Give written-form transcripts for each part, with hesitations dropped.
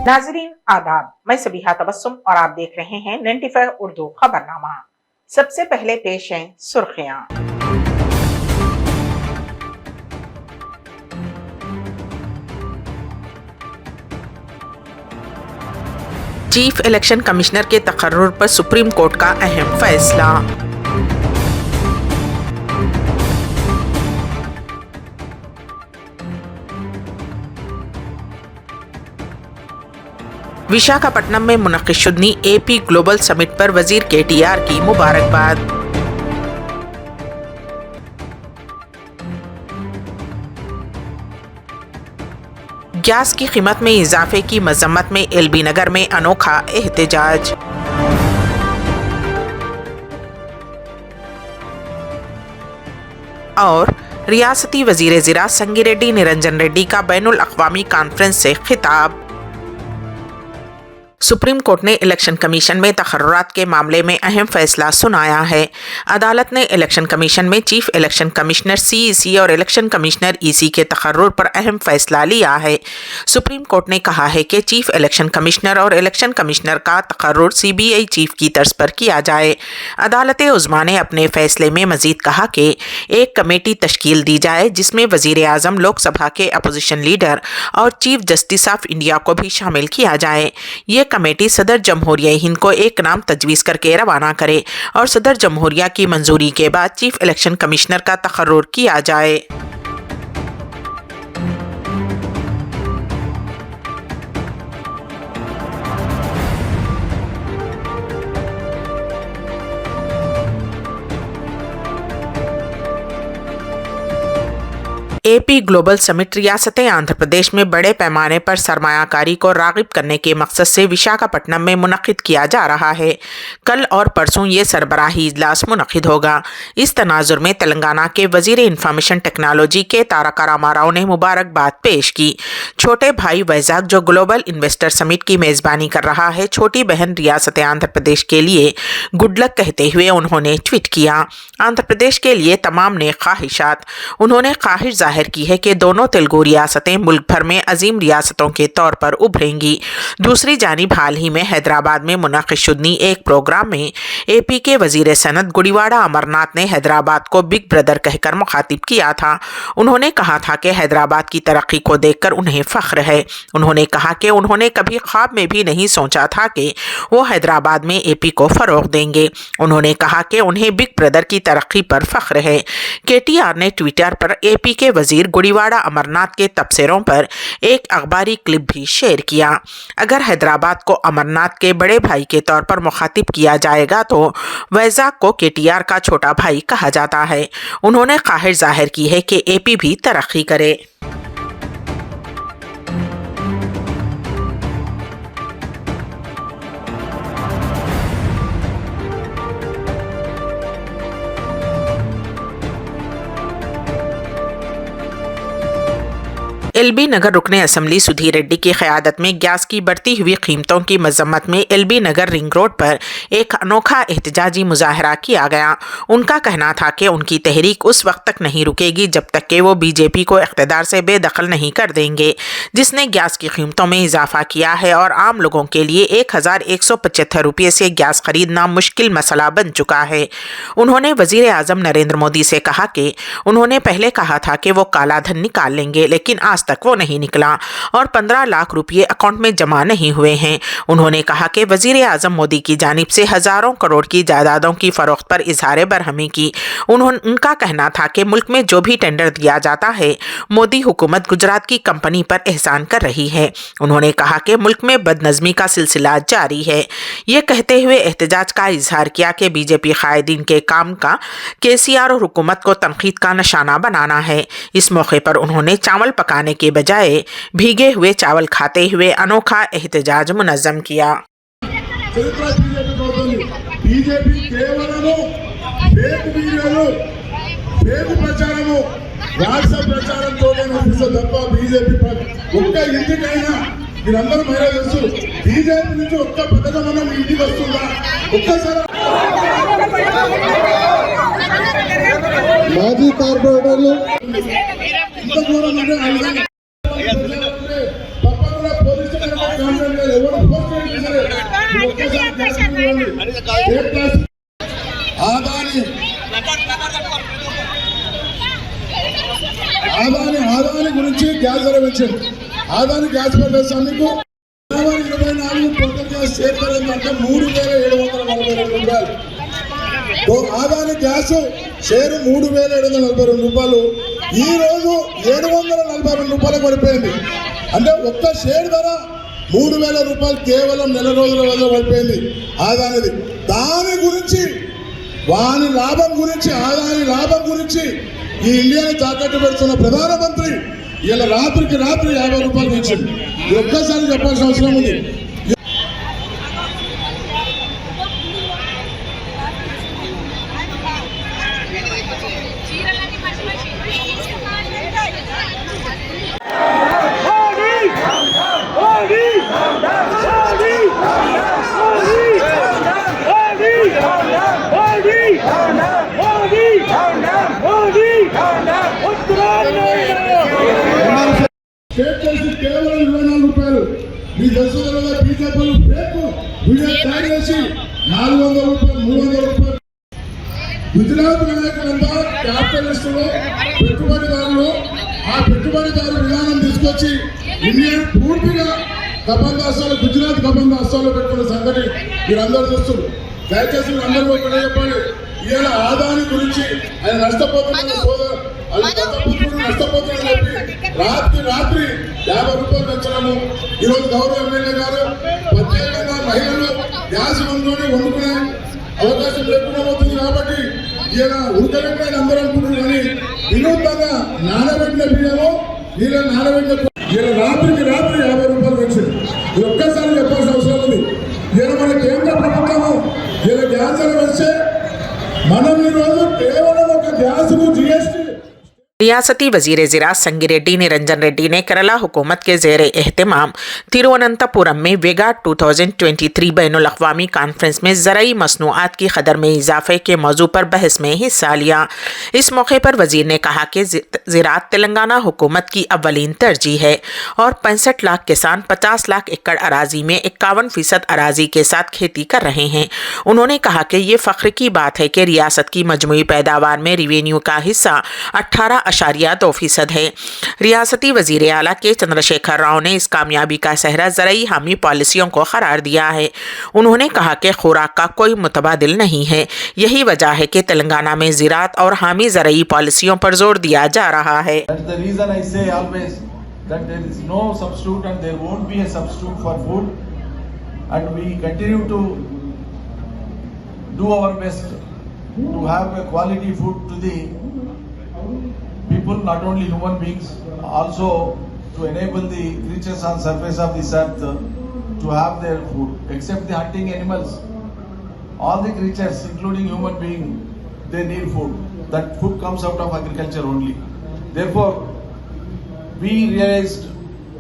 नाजरीन आदाब, मैं सबिहा तबस्सुम और आप देख रहे हैं 95 उर्दू खबरनामा। सबसे पहले पेश हैं सुर्खियां। चीफ इलेक्शन कमिश्नर के तकर्रुर पर सुप्रीम कोर्ट का अहम फैसला। विशाखापट्टनम में मुनक़िशुदनी एपी ग्लोबल समिट पर वजीर केटीआर की मुबारकबाद। गैस की कीमत में इजाफे की मजम्मत में एलबी नगर में अनोखा एहतजाज। और रियासती वजीर ज़िराअत संगिरेड्डी निरंजन रेड्डी का बैनुल अक़वामी कॉन्फ्रेंस से खिताब। सुप्रीम कोर्ट ने इलेक्शन कमीशन में तकर्रुरात के मामले में अहम फैसला सुनाया है। अदालत ने इलेक्शन कमीशन में चीफ इलेक्शन कमिश्नर सीईसी और इलेक्शन कमिश्नर ईसी के तकर्रुर पर अहम फैसला लिया है। सुप्रीम कोर्ट ने कहा है कि चीफ इलेक्शन कमिश्नर और इलेक्शन कमिश्नर का तकर्रुर सीबीआई चीफ की तर्ज पर किया जाए। अदालत उज़्मा ने अपने फैसले में मजीद कहा कि एक कमेटी तश्कील दी जाए जिसमें वजीर आज़म, लोकसभा के अपोजिशन लीडर और चीफ जस्टिस ऑफ इंडिया को भी शामिल किया जाए। ये कमेटी सदर जमहूरिया हिंद को एक नाम तजवीज़ करके रवाना करे और सदर जमहूरिया की मंजूरी के बाद चीफ इलेक्शन कमिश्नर का तकर्रुर किया जाए। एपी ग्लोबल समिट रियासत आंध्र प्रदेश में बड़े पैमाने पर सरमायाकारी को राग़िब करने के मकसद से विशाखापट्टनम में मुनक़िद किया जा रहा है। कल और परसों ये सरबराही इजलास मुनक़िद होगा। इस तनाजुर में तेलंगाना के वजीर इंफॉर्मेशन टेक्नोलॉजी के तारका रामाराव ने मुबारकबाद पेश की। छोटे भाई वैजाग जो ग्लोबल इन्वेस्टर समिट की मेज़बानी कर रहा है, छोटी बहन रियासत आंध्र प्रदेश के लिए गुड लक कहते हुए उन्होंने ट्वीट किया। आंध्र प्रदेश के लिए तमाम नेक ख्वाहिशात। उन्होंने ख्वाहिश जाहिर की है कि दोनों तेलुगु रियासतें मुल्क भर में अजीम रियासतों के तौर पर उभरेंगी। दूसरी जानिब हाल ही में हैदराबाद में मुनक़िशुदनी एक प्रोग्राम में एपी के वजीर सनत गुडिवाड़ा अमरनाथ ने हैदराबाद को बिग ब्रदर कहकर मुखातिब किया था। उन्होंने कहा था कि हैदराबाद की तरक्की को देखकर उन्हें फख्र है। उन्होंने कहा कि उन्होंने कभी ख्वाब में भी नहीं सोचा था कि वो हैदराबाद में एपी को फ़रोग़ देंगे। उन्होंने कहा कि उन्हें बिग ब्रदर की तरक्की पर फख्र है। केटीआर ने ट्विटर पर एपी के वजीर गुडिवाड़ा अमरनाथ के तबसरों पर एक अखबारी क्लिप भी शेयर किया। अगर हैदराबाद को अमरनाथ के बड़े भाई के तौर पर मुखातिब किया जाएगा तो वैजाग को केटीआर का छोटा भाई कहा जाता है। उन्होंने ख्वाहिश जाहिर की है कि एपी भी तरक्की करे। एलबी नगर रुकने असम्बली सुधीर रेड्डी की क़यादत में गैस की बढ़ती हुई कीमतों की मजम्मत में एलबी नगर रिंग रोड पर एक अनोखा एहतजाजी मुजाहरा किया गया। उनका कहना था कि उनकी तहरीक उस वक्त तक नहीं रुकेगी जब तक कि वो बीजेपी को इक़्तिदार से बेदखल नहीं कर देंगे, जिसने गैस की कीमतों में इजाफा किया है और आम लोगों के लिए 1175 रुपये से गैस खरीदना मुश्किल मसला बन चुका है। उन्होंने वज़ीर आज़म नरेंद्र मोदी से कहा कि उन्होंने पहले कहा था कि वो काला धन निकाल लेंगे, लेकिन आज तक वो नहीं निकला और 15 लाख रुपये अकाउंट में जमा नहीं हुए हैं। उन्होंने कहा कि वजीर आज़म मोदी की जानिब से हज़ारों करोड़ की जायदादों की फरोख्त पर इजहार बरहमी की। उनका कहना था कि मुल्क में जो भी टेंडर दिया जाता है, मोदी हुकूमत गुजरात की कंपनी पर एहसान कर रही है। उन्होंने कहा कि मुल्क में बदनज़मी का सिलसिला जारी है। ये कहते हुए एहतजाज का इजहार किया कि बीजेपी कायदीन के काम का केसीआर और हुकूमत को तनकीद का निशाना बनाना है। इस मौके पर उन्होंने चावल पकाने के बजाय भीगे हुए चावल खाते हुए अनोखा एहतजाज मुनज़्ज़म किया। మాజీ కార్పొరేటర్లు తప్పకుండా పోలీసు ఆదాని గురించి గ్యాస్ ధర పెంచారు. ఆదాని గ్యాస్ పెట్టేస్తాం మీకు 24 టోటల్ గ్యాస్ చేరుకోలేదంటే 3,742 రూపాయలు. ఆదాని గ్యాస్ షేరు 3,742 రూపాయలు. ఈ రోజు 742 రూపాయలకు పడిపోయింది. అంటే ఒక్క షేర్ ధర 3,000 రూపాయలు కేవలం నెల రోజుల వల్ల పడిపోయింది ఆదానిది. దాని గురించి వాని లాభం గురించి ఆదాని లాభం గురించి ఈ ఇండియాని తాకట్టు పెడుతున్న ప్రధానమంత్రి ఇలా రాత్రికి రాత్రి 50 రూపాయలు పెంచింది. ఒక్కసారి చెప్పాల్సిన అవసరం ఉంది. కేవలం 24 రూపాయలు. మీ తెలుసు కదా బీజేపీలు బ్రేక్ వీడియో తయారు చేసి 400 రూపాయలు 300 రూపాయలు. గుజరాత్ నాయకులంతా క్యాపిటలిస్టులు పెట్టుబడిదారులు. ఆ పెట్టుబడిదారు విధానం తీసుకొచ్చి ఇండియా పూర్తిగా కబంధాస్తాలు గుజరాత్ కబంధాస్తాలు పెట్టుకున్న సంగతి మీరందరూ చూస్తున్నారు. దయచేసి అందరూ ఒకటే చెప్పండి. ఇవాళ ఆదాని గురించి ఆయన నష్టపోతున్నారు నష్టపోతున్నారని చెప్పి రాత్రి 50 రూపాయలు పెంచడము. ఈరోజు గౌరవ ఎమ్మెల్యే గారు ప్రత్యేకంగా మహిళలు గ్యాస్ వండుకునే అవకాశం లేకుండా పోతుంది. కాబట్టి ఈయన ఉడకబెట్టిన అందరూ అనుకుంటున్నారు. కానీ వినూత్నంగా నానబెట్టిన బియ్యము ఇలా నానబెట్టిన ఈయన రాత్రికి 50 రూపాయలు పెంచింది. ఇది ఒక్కసారి చెప్పాల్సిన అవసరం ఉంది. ఈయన మన కేంద్ర ప్రభుత్వము ఈయన గ్యాస్ ధర వస్తే మనం ఈరోజు కేవలం ఒక గ్యాస్ GST. रियासती वजीर ज़िराअत संगी रेड्डी निरंजन रेड्डी ने केरला हुकूमत के ज़ेर एहतमाम तिरुवनंतपुरम में वेगा 2023 बैनुल-अक़वामी कॉन्फ्रेंस में ज़राई मसनूआत की कदर में इजाफे के मौजू पर बहस में हिस्सा लिया। इस मौके पर वजीर ने कहा कि ज़िराअत तेलंगाना हुकूमत की अव्वलीन तरजीह है और 65 लाख किसान 50 लाख एकड़ अराजी में 51% अराजी के साथ खेती कर रहे हैं। उन्होंने कहा कि ये फ़ख्र की बात है कि रियासत की मजमूई पैदावार में रिवेन्यू का हिस्सा 18.2% है। रियासती वजीर आला के चंद्रशेखर राव ने इस कामयाबी का सहरा ज़राई हामी पॉलिसियों को करार दिया है। उन्होंने कहा कि खुराक का कोई मुतबादिल नहीं है। यही वजह है कि तेलंगाना में ज़िराअत और हामी ज़राई पॉलिसियों पर जोर दिया जा रहा है। People, not only human beings, also to enable the creatures on surface of this earth to have their food. Except the hunting animals, all the creatures, including human being, they need food. That food comes out of agriculture only. Therefore, we realized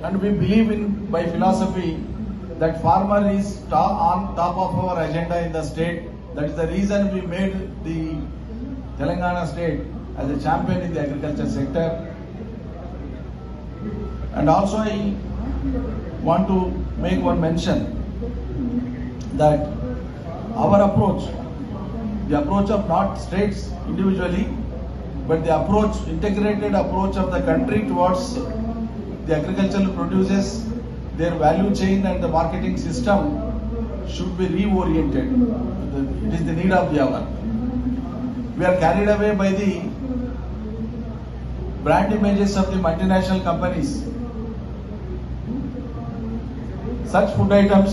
and we believe in by philosophy that farmer is on top of our agenda in the state. That is the reason we made the Telangana state as a champion in the agriculture sector. And also I want to make one mention that our approach, the approach of not states individually, but the approach, integrated approach of the country towards the agricultural producers, their value chain and the marketing system should be reoriented. It is the need of the hour. We are carried away by the brand images of the multinational companies. Such food items,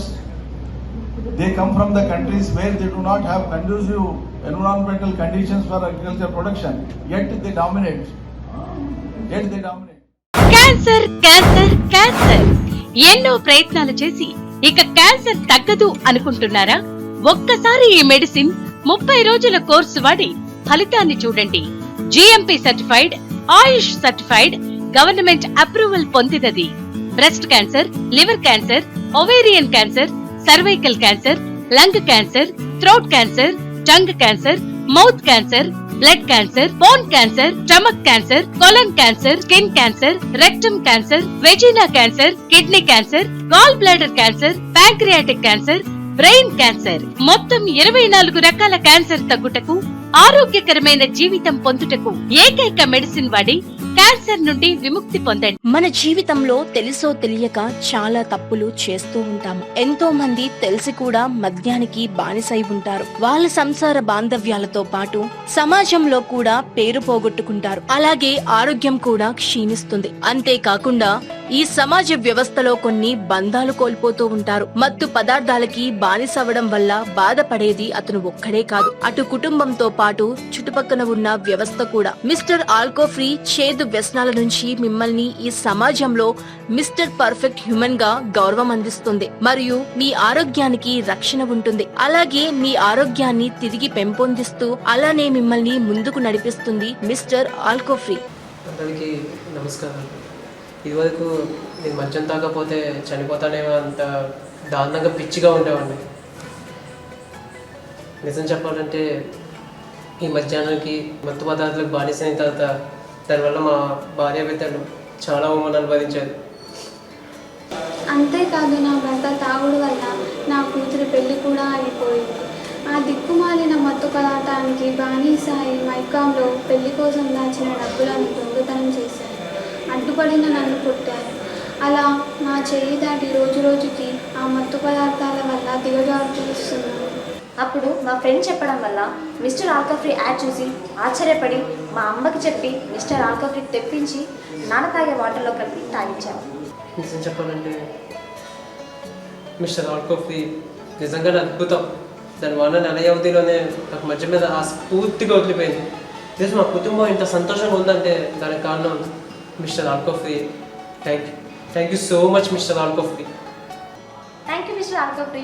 they come from the countries where they do not have conducive environmental conditions for agriculture production, yet they dominate. Cancer cancer cancer ఎన్నో ప్రయత్నాలు చేసి ఇక cancer తగ్గదు అనుకుంటున్నారా? ఒక్కసారి ఈ medicine 30 రోజుల course వాడి ఫలితాన్ని చూడండి. GMP certified, AYUSH certified, government approval పొందినది. Breast cancer, liver cancer, ovarian cancer, cervical cancer, lung cancer, throat cancer, tongue cancer, mouth cancer, blood cancer, bone cancer, stomach cancer, colon cancer, skin cancer, rectum cancer, vagina cancer, kidney cancer, gall bladder cancer, pancreatic cancer, brain cancer మొత్తం 24 రకాల cancer తగ్గుటకు, ఆరోగ్యకరమైన జీవితం పొందుటకు ఏకైక medicine వాడి cancer నుండి విముక్తి పొందండి. మన జీవితంలో తెలుసో తెలియక చాలా తప్పులు చేస్తూ ఉంటాము. ఎంతో మంది తెలిసి కూడా మద్యానికి బానిసై ఉంటారు. వాళ్ళ సంసార బాంధవ్యాలతో పాటు సమాజంలో కూడా పేరు పోగొట్టుకుంటారు. అలాగే ఆరోగ్యం కూడా క్షీణిస్తుంది. అంతేకాకుండా ఈ సమాజ వ్యవస్థలో కొన్ని బంధాలు కోల్పోతూ ఉంటారు. మత్తు పదార్థాలకి బానిసవడం వల్ల బాధపడేది అతను ఒక్కడే కాదు, అటు కుటుంబంతో పాటు చుట్టుపక్కల ఉన్న వ్యవస్థ కూడా. మిస్టర్ ఆల్కో ఫ్రీ చేదు వ్యసనాల నుంచి మిమ్మల్ని ఈ సమాజంలో మిస్టర్ పర్ఫెక్ట్ హ్యూమన్ గా గౌరవం అందిస్తుంది మరియు మీ ఆరోగ్యానికి రక్షణ ఉంటుంది. అలాగే మీ ఆరోగ్యాన్ని తిరిగి పెంపొందిస్తూ అలానే మిమ్మల్ని ముందుకు నడిపిస్తుంది మిస్టర్ ఆల్కో ఫ్రీ. అందరికీ నమస్కారం. ఇదివరకు నేను మద్యం తాగకపోతే చనిపోతానేమో అంత దారుణంగా పిచ్చిగా ఉండేవాడిని. నిజం చెప్పాలంటే ఈ మధ్యాహ్నానికి మత్తు పదార్థాలకు బానిసైన తర్వాత దానివల్ల మా భార్య బిడ్డలు చాలా అవమానాలు అనుభవించారు. అంతేకాదు నా భర్త తాగుడు వల్ల నా కూతురి పెళ్లి కూడా అయిపోయింది. ఆ దిక్కుమాలిన మత్తు పదార్థానికి బానిసాయి మైకాంలో పెళ్లి కోసం దాచిన డబ్బులను దొంగతనం చేశారు. అడ్డుపడిన నన్ను కొట్టారు. అలా నా చేయి దాటి రోజు రోజుకి ఆ మత్తు పదార్థాల వల్ల దిగజారుతున్నాను. అప్పుడు మా ఫ్రెండ్ చెప్పడం వల్ల మిస్టర్ ఆల్కో ఫ్రీ యాడ్ చూసి ఆశ్చర్యపడి మా అమ్మకి చెప్పి మిస్టర్ ఆల్కో ఫ్రీ తెప్పించి నాన్న తాగే వాటర్లో కలిపి తాగించాము. నిజం చెప్పాలంటే మిస్టర్ ఆల్కో ఫ్రీ నిజంగానే అద్భుతం. దానివల్ల నెల వ్యవధిలోనే నాకు మధ్య మీద ఆ స్ఫూర్తిగా వదిలిపోయింది. నిజం మా కుటుంబం ఇంత సంతోషంగా ఉందంటే దానికి కారణం mister Alco free. Thank you so much mister Alco free. Thank you mister Alco free.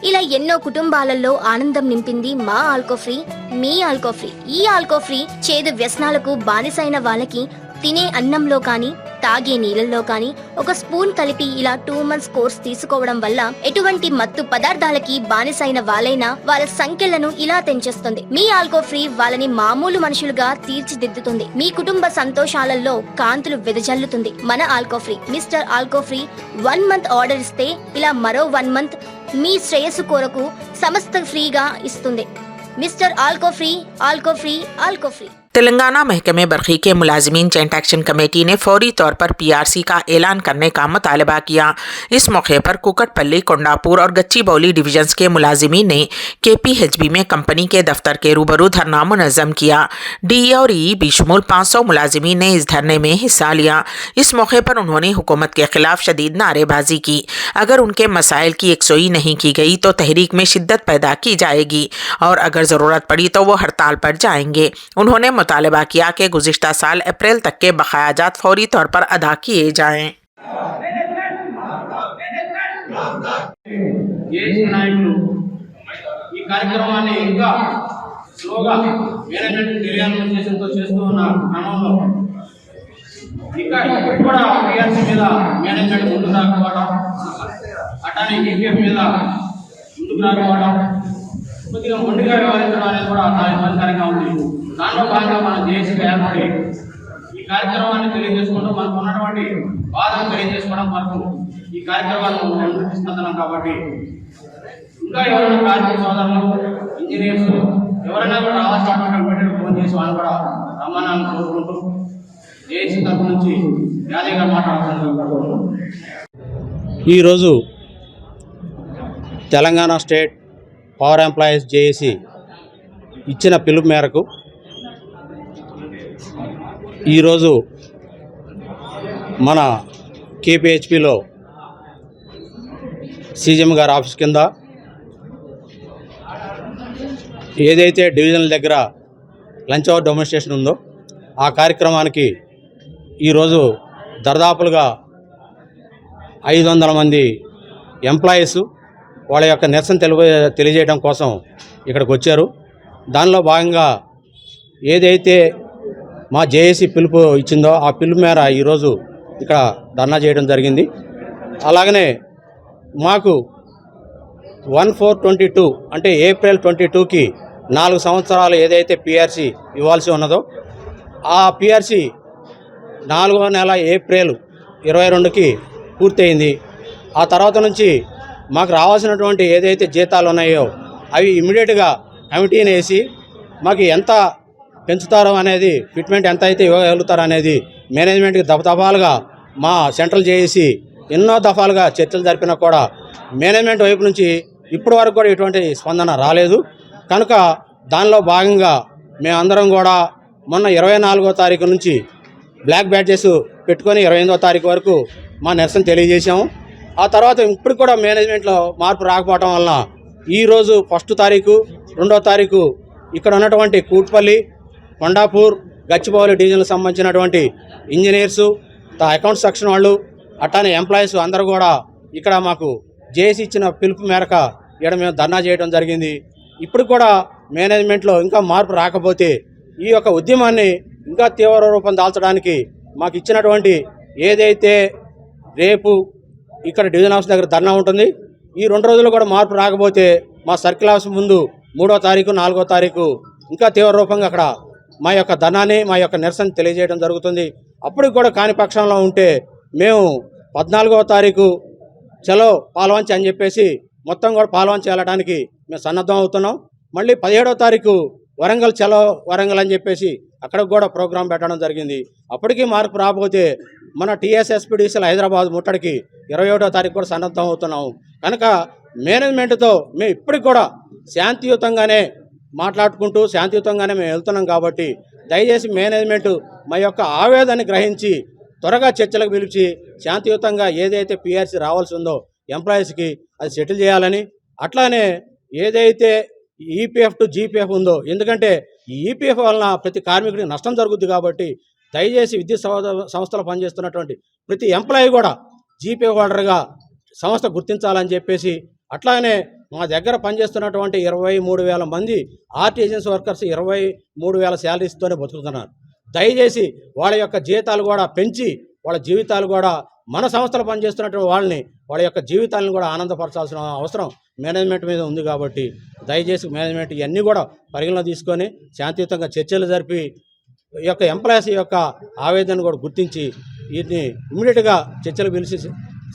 ఇలా ఎన్నో కుటుంబాలలో ఆనందం నింపింది మా ఆల్కో ఫ్రీ, మీ ఆల్కో ఫ్రీ. ఈ ఆల్కో ఫ్రీ చేదు వ్యసనాలకు బానిసైన వాళ్ళకి తినే అన్నంలో కానీ తాగే నీళ్ళల్లో కానీ ఒక స్పూన్ కలిపి ఇలా 2 months కోర్స్ తీసుకోవడం వల్ల ఎటువంటి మత్తు పదార్థాలకి బానిసైన వాళ్ళైనా వాళ్ళ సంఖ్యలను ఇలా తెంచేస్తుంది. మీ ఆల్కో ఫ్రీ వాళ్ళని మామూలు మనుషులుగా తీర్చిదిద్దుతుంది. మీ కుటుంబ సంతోషాలలో కాంతులు వెదజల్లుతుంది. మన Alco free mister Alco free 1 month order ఇస్తే ఇలా మరో 1 month మీ శ్రేయస్సు కొరకు సమస్త ఫ్రీగా ఇస్తుంది. Mister Alco free, Alco free, Alco free. Telangana महकमे बरखी के मुलाजिमीन जॉइंट एक्शन कमेटी ने फौरी तौर पर पीआरसी का ऐलान करने का मुतालबा किया। इस मौके पर कुकटपल्ली, कोंडापुर और गच्चीबौली डिवीजन्स के मुलाजिमीन ने केपीएचबी में कंपनी के दफ्तर के रूबरू धरना मुनज़्ज़म किया। डीई और ई बेशुमार 500 मुलाजिमीन ने इस धरने में हिस्सा लिया। इस मौके पर उन्होंने हुकूमत के खिलाफ शदीद नारेबाजी की। अगर उनके मसाइल की यकसुई नहीं की गई तो तहरीक में शिद्दत पैदा की जाएगी और अगर ज़रूरत पड़ी तो वो हड़ताल पर जाएंगे। उन्होंने मुतालबा किया कि गुज़िश्ता साल अप्रैल तक के बकायाजात फौरी तौर पर अदा किए जाएं। ఈ కార్యక్రమాన్ని ఇంకా స్లోగా మేనేజ్మెంట్ రియాలిజేషన్తో చేస్తూ ఉన్న క్రమంలో ఇంకా ఇప్పుడు కూడా పిఆర్సీ మీద మేనేజ్మెంట్ ముందుకు రాకపోవడం, అట్లానే ఈపీఎఫ్ మీద ముందుకు రాకపోవడం, కొద్దిగా మొండిగా వ్యవహరించడం అనేది కూడా చాలా ఇబ్బందికరంగా ఉంది. దాంట్లో భాగంగా మనం జేఏసీగా ఏర్పడి ఈ కార్యక్రమాన్ని తెలియజేసుకుంటూ మనకు ఉన్నటువంటి బాధను తెలియజేసుకోవడం వరకు ఈ కార్యక్రమాలను నిర్వహిస్తున్నాం. కాబట్టి ఇంకా ఎవరైనా కార్మిక సోదరులు, ఇంజనీర్స్ ఎవరైనా కూడా రావాల్సిన ఫోన్ చేసి వాళ్ళు కూడా రమ్మని కోరుకుంటూ జేఏసీ తరఫు నుంచి యాదయ్య మాట్లాడుతున్నారు. ఈరోజు Telangana state power employees JAC ఇచ్చిన పిలుపు మేరకు ఈరోజు మన కేపీహెచ్పిలో సీజీఎం గారి ఆఫీస్ కింద ఏదైతే డివిజన్ల దగ్గర లంచ్ అవర్ డెమోన్స్ట్రేషన్ ఉందో ఆ కార్యక్రమానికి ఈరోజు దర్దాపులుగా 500 మంది ఎంప్లాయీస్ వాళ్ళ యొక్క నిరసన తెలియజేయడం కోసం ఇక్కడికి వచ్చారు. దానిలో భాగంగా ఏదైతే మా జేఏసీ పిలుపు ఇచ్చిందో ఆ పిలుపు మేర ఈరోజు ఇక్కడ ధర్నా చేయడం జరిగింది. అలాగనే మాకు 1/4/22 అంటే ఏప్రిల్ 22కి 4 సంవత్సరాలు ఏదైతే పీఆర్సీ ఇవ్వాల్సి ఉన్నదో ఆ పీఆర్సీ 4వ నెల ఏప్రిల్ 22కి పూర్తయింది. ఆ తర్వాత నుంచి మాకు రావాల్సినటువంటి ఏదైతే జీతాలు ఉన్నాయో అవి ఇమ్మీడియట్గా కమిటీని వేసి మాకు ఎంత పెంచుతారో అనేది, ఫిట్మెంట్ ఎంత అయితే ఇవ్వగలుగుతారో అనేది మేనేజ్మెంట్కి దఫాలుగా మా సెంట్రల్ జేఏసీ ఎన్నో దఫాలుగా చర్చలు జరిపినా కూడా మేనేజ్మెంట్ వైపు నుంచి ఇప్పటి వరకు కూడా ఎటువంటి స్పందన రాలేదు. కనుక దానిలో భాగంగా మేమందరం కూడా మొన్న 24వ తారీఖు నుంచి బ్లాక్ బ్యాడ్జెస్ పెట్టుకొని 28వ తారీఖు వరకు మా నిరసన తెలియజేశాము. ఆ తర్వాత ఇప్పుడు కూడా మేనేజ్మెంట్లో మార్పు రాకపోవడం వలన ఈరోజు 1వ తారీఖు 2వ తారీఖు ఇక్కడ ఉన్నటువంటి కూట్పల్లి, కొండాపూర్, గచ్చిబౌలి డివిజన్లకు సంబంధించినటువంటి ఇంజనీర్సు, అకౌంట్ సెక్షన్ వాళ్ళు, అట్లానే ఎంప్లాయీస్ అందరూ కూడా ఇక్కడ మాకు జేఏసీ ఇచ్చిన పిలుపు మేరకు ఇక్కడ మేము ధర్నా చేయడం జరిగింది. ఇప్పుడు కూడా మేనేజ్మెంట్లో ఇంకా మార్పు రాకపోతే ఈ యొక్క ఉద్యమాన్ని ఇంకా తీవ్ర రూపం దాల్చడానికి మాకు ఇచ్చినటువంటి ఏదైతే రేపు ఇక్కడ డివిజన్ హౌస్ దగ్గర ధర్నా ఉంటుంది, ఈ 2 రోజులు కూడా మార్పు రాకపోతే మా సర్కిల్ హౌస్ ముందు 3వ తారీఖు 4వ తారీఖు ఇంకా తీవ్ర రూపంగా అక్కడ మా యొక్క ధర్నాన్ని, మా యొక్క నిరసన తెలియజేయడం జరుగుతుంది. అప్పటికి కూడా కాని పక్షంలో ఉంటే మేము 14వ తారీఖు చలో పాల్వంచి అని చెప్పేసి మొత్తం కూడా పాల్వంచి వెళ్ళడానికి మేము సన్నద్ధం అవుతున్నాం. మళ్ళీ 17వ తారీఖు వరంగల్ చలో వరంగల్ అని చెప్పేసి అక్కడికి కూడా ప్రోగ్రాం పెట్టడం జరిగింది. అప్పటికీ మార్పు రాకపోతే మన టీఎస్ఎస్పీడీసీల హైదరాబాద్ ముట్టడికి 21వ తారీఖు కూడా సన్నద్ధం అవుతున్నాము. కనుక మేనేజ్మెంట్తో మేము ఇప్పటికి కూడా శాంతియుతంగానే మాట్లాడుకుంటూ శాంతియుతంగానే మేము వెళ్తున్నాం. కాబట్టి దయచేసి మేనేజ్మెంట్ మా యొక్క ఆవేదనని గ్రహించి త్వరగా చర్చలకు పిలిచి శాంతియుతంగా ఏదైతే పిఆర్సీ రావాల్సి ఉందో ఎంప్లాయీస్కి అది సెటిల్ చేయాలని, అట్లానే ఏదైతే ఈపీఎఫ్ టు జీపీఎఫ్ ఉందో, ఎందుకంటే ఈ ఈపీఎఫ్ వలన ప్రతి కార్మికుడికి నష్టం జరుగుద్ది. కాబట్టి దయచేసి విద్యుత్ సంస్థలో పనిచేస్తున్నటువంటి ప్రతి ఎంప్లాయీ కూడా జీపీఎఫ్ హోల్డర్గా సంస్థ గుర్తించాలని చెప్పేసి, అట్లానే మా దగ్గర పనిచేస్తున్నటువంటి 23,000 మంది ఆర్టిజన్స్ వర్కర్స్ 23,000 శాలరీస్తోనే బతుకుతున్నారు. దయచేసి వాళ్ళ యొక్క జీతాలు కూడా పెంచి వాళ్ళ జీవితాలు కూడా మన సంస్థలో పనిచేస్తున్నటువంటి వాళ్ళ యొక్క జీవితాలను కూడా ఆనందపరచాల్సిన అవసరం మేనేజ్మెంట్ మీద ఉంది. కాబట్టి దయచేసి మేనేజ్మెంట్ ఇవన్నీ కూడా పరిగణలో తీసుకొని శాంతియుతంగా చర్చలు జరిపి ఈ యొక్క ఎంప్లాయీస్ యొక్క ఆవేదన కూడా గుర్తించి వీటిని ఇమ్మీడియట్గా చర్చలు పిలిచి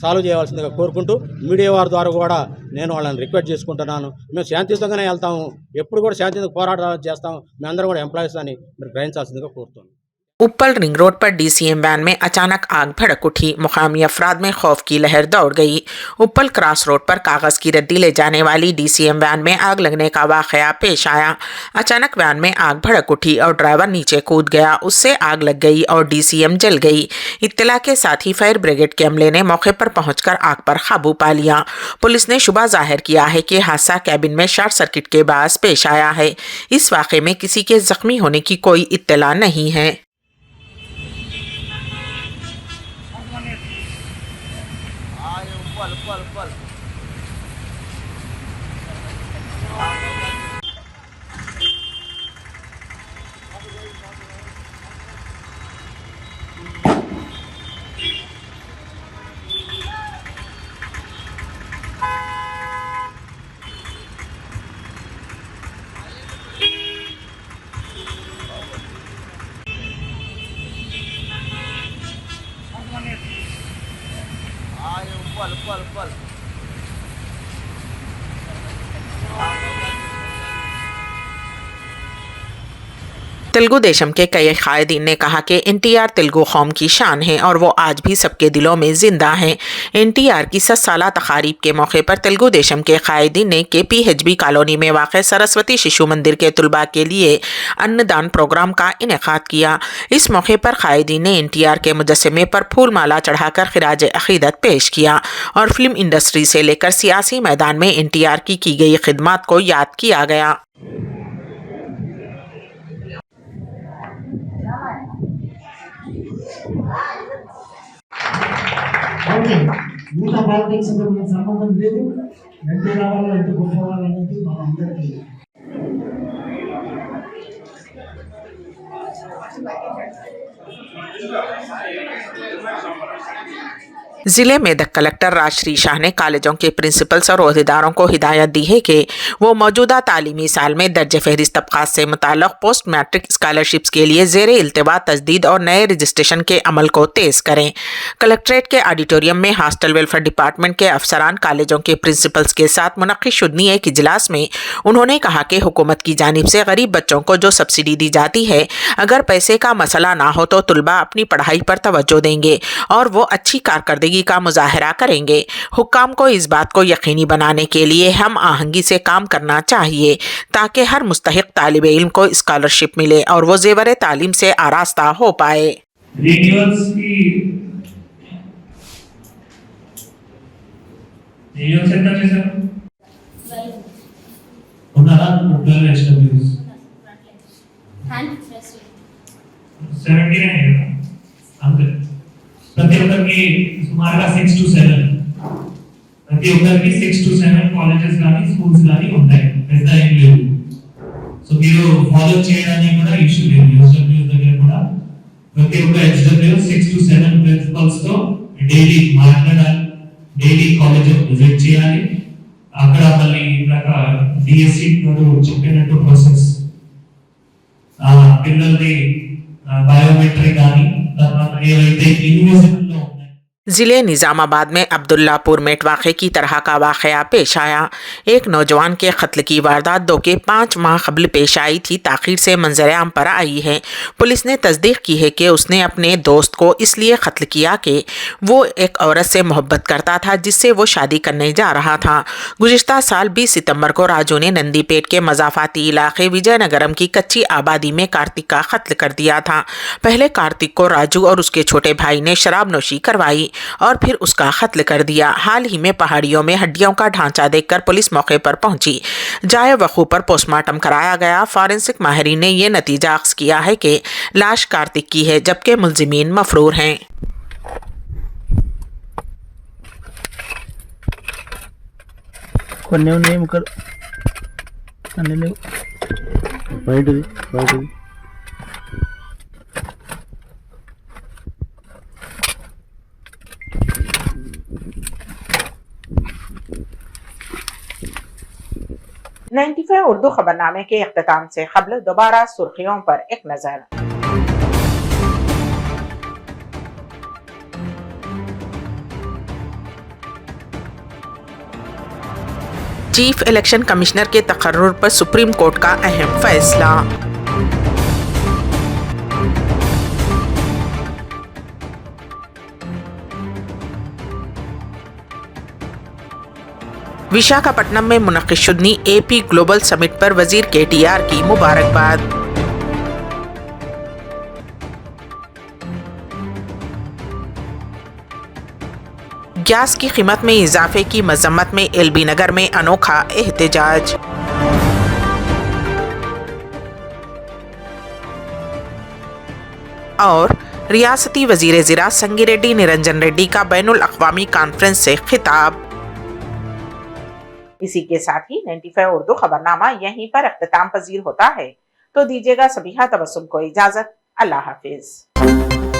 సాల్వ్ చేయవలసిందిగా కోరుకుంటూ మీడియా వారి ద్వారా కూడా నేను వాళ్ళని రిక్వెస్ట్ చేసుకుంటున్నాను. మేము శాంతియుతంగానే వెళ్తాము, ఎప్పుడు కూడా శాంతియుతంగా పోరాటాలు చేస్తాము. మేమందరం కూడా ఎంప్లాయీస్ అని మీరు గ్రహించాల్సిందిగా కోరుతున్నాను. उप्पल रिंग रोड पर डीसीएम वैन में अचानक आग भड़क उठी। मुकामी अफराद में खौफ की लहर दौड़ गई। उप्पल क्रॉस रोड पर कागज की रद्दी ले जाने वाली डीसीएम वैन में आग लगने का वाकया पेश आया। अचानक वैन में आग भड़क उठी और ड्राइवर नीचे कूद गया, उससे आग लग गई और डीसीएम जल गई। इत्तला के साथ ही फायर ब्रिगेड के अमले ने मौके पर पहुंचकर आग पर काबू पा लिया। पुलिस ने शुबा जाहिर किया है कि हादसा कैबिन में शॉर्ट सर्किट के बाद पेश आया है। इस वाक़े में किसी के जख्मी होने की कोई इत्तला नहीं है। तेलुगु देशम के कई कायदीन ने कहा कि एनटीआर तेलुगु कौम की शान है और वो आज भी सबके दिलों में जिंदा हैं। एनटीआर की 7 साला तकारीब के मौके पर तेलुगु देशम के कायदीन ने केपीएचबी कॉलोनी में वाक़ सरस्वती शिशु मंदिर के तुलबा के लिए अन्नदान प्रोग्राम का इनेकाद किया। इस मौके पर कायदीन ने एनटीआर के मुजस्समे पर फूल माला चढ़ाकर खिराज अकीदत पेश किया और फिल्म इंडस्ट्री से लेकर सियासी मैदान में एनटीआर की गई खिदमत को याद किया गया। ఓకే మిగతా పాలిటిక్స్ సంబంధం లేదు. ఎన్టీ రామారావు ఎంత గొప్పవాళ్ళు అనేది మన అందరికీ जिले में कलेक्टर राजश्री शाह ने कॉलेजों के प्रिंसिपल्स और ओहदेदारों को हिदायत दी है कि वो मौजूदा तालीमी साल में दर्ज फहरिस्त तबकात से मुताल्लिक़ पोस्ट मैट्रिक स्कॉलरशिप्स के लिए ज़ेरे इल्तिवा तजदीद और नए रजिस्ट्रेशन के अमल को तेज़ करें। कलेक्ट्रेट के ऑडिटोरियम में हॉस्टल वेलफेयर डिपार्टमेंट के अफसरान कॉलेजों के प्रिंसिपल्स के साथ मुनक़्क़िद शुदनी एक इजलास में उन्होंने कहा कि हुकूमत की जानिब से गरीब बच्चों को जो सब्सिडी दी जाती है, अगर पैसे का मसला ना हो तो तलबा अपनी पढ़ाई पर तवज्जो देंगे और वो अच्छी कारकर्दगी का मुजाहरा करेंगे। हुक्काम को इस बात को यकीनी बनाने के लिए हम आहंगी से काम करना चाहिए ताकि हर मुस्तहिक तालिब इल्म को स्कॉलरशिप मिले और वो ज़ेवर तालीम से आरास्ता हो पाए। रिन्यूअल्स की रिन्यूअल्स ఎంత చేశారు? ఉన్నారా? 12 SWs. 79 అంతే. ప్రతి ఒక్కరికి సుమారుగా 6 to 7 ప్రతి ఒక్కరికి 6 to 7 కాలేజెస్ కానీ స్కూల్స్ కానీ ఉంటాయి, పెద్ద ఏం లేదు. సో మీరు ఫాలో చేయడానికి కూడా ఇష్యూ లేదు. ఎస్డబ్ల్యూ దగ్గర కూడా ప్రతి ఒక్క ఎస్డబ్ల్యూ 6 to 7 ప్రిన్సిపల్స్ తో డైలీ మాట్లాడాలి, డైలీ కాలేజ్ విజిట్ చేయాలి. అక్కడ మళ్ళీ ఇందాక డిఎస్సి గారు చెప్పినట్టు ప్రాసెస్ పిల్లల్ని బయోమెట్రిక్ కానీ తర్వాత ఏవైతే ఇన్విజిబుల్ లో जिले निज़ामाबाद में अब्दुल्लापुर मेट वाक़े की तरह का वाक़या पेश आया। एक नौजवान के कत्ल की वारदात 2 के 5 माह कबल पेश आई थी, ताख़ीर से मंजर आम पर आई है। पुलिस ने तस्दीक की है कि उसने अपने दोस्त को इसलिए कत्ल किया कि वो एक औरत से मोहब्बत करता था जिससे वो शादी करने जा रहा था। गुज़िश्ता साल 20 सितंबर को राजू ने नंदीपेट के मज़ाफ़ाती इलाके विजयनगरम की कच्ची आबादी में कार्तिक का कत्ल कर दिया था। पहले कार्तिक को राजू और उसके छोटे भाई ने शराब नोशी करवाई और फिर उसका कत्ल कर दिया। हाल ही में पहाड़ियों में हड्डियों का ढांचा देखकर पुलिस मौके पर पहुंची। जाए वक़ू पर पोस्टमार्टम कराया गया। फॉरेंसिक माहिरीन ने यह नतीजा अख्ज़ किया है कि लाश कार्तिक की है जबकि मुल्ज़िमीन मफरूर हैं। नाइन्टी उर्दू खबरनामे के इख्तिताम से क़ब्ल दोबारा सुर्खियों पर एक नज़र। चीफ इलेक्शन कमिश्नर के तकर्रुर पर सुप्रीम कोर्ट का अहम फैसला। विशाखापट्टनम में मुनक़्क़िद शुदनी एपी ग्लोबल समिट पर वजीर केटीआर की मुबारकबाद। गैस की कीमत में इजाफे की मजम्मत में एलबी नगर में अनोखा एहतजाज। और रियासती वजीर ज़िरा संगिरेड्डी निरंजन रेड्डी का बैनुल अक़वामी कॉन्फ्रेंस से खिताब। इसी के साथ ही 95 उर्दू खबरनामा यहीं पर इख्तिताम पजीर होता है। तो दीजिएगा सबिहा तबस्सुम को इजाजत। अल्लाह हाफिज।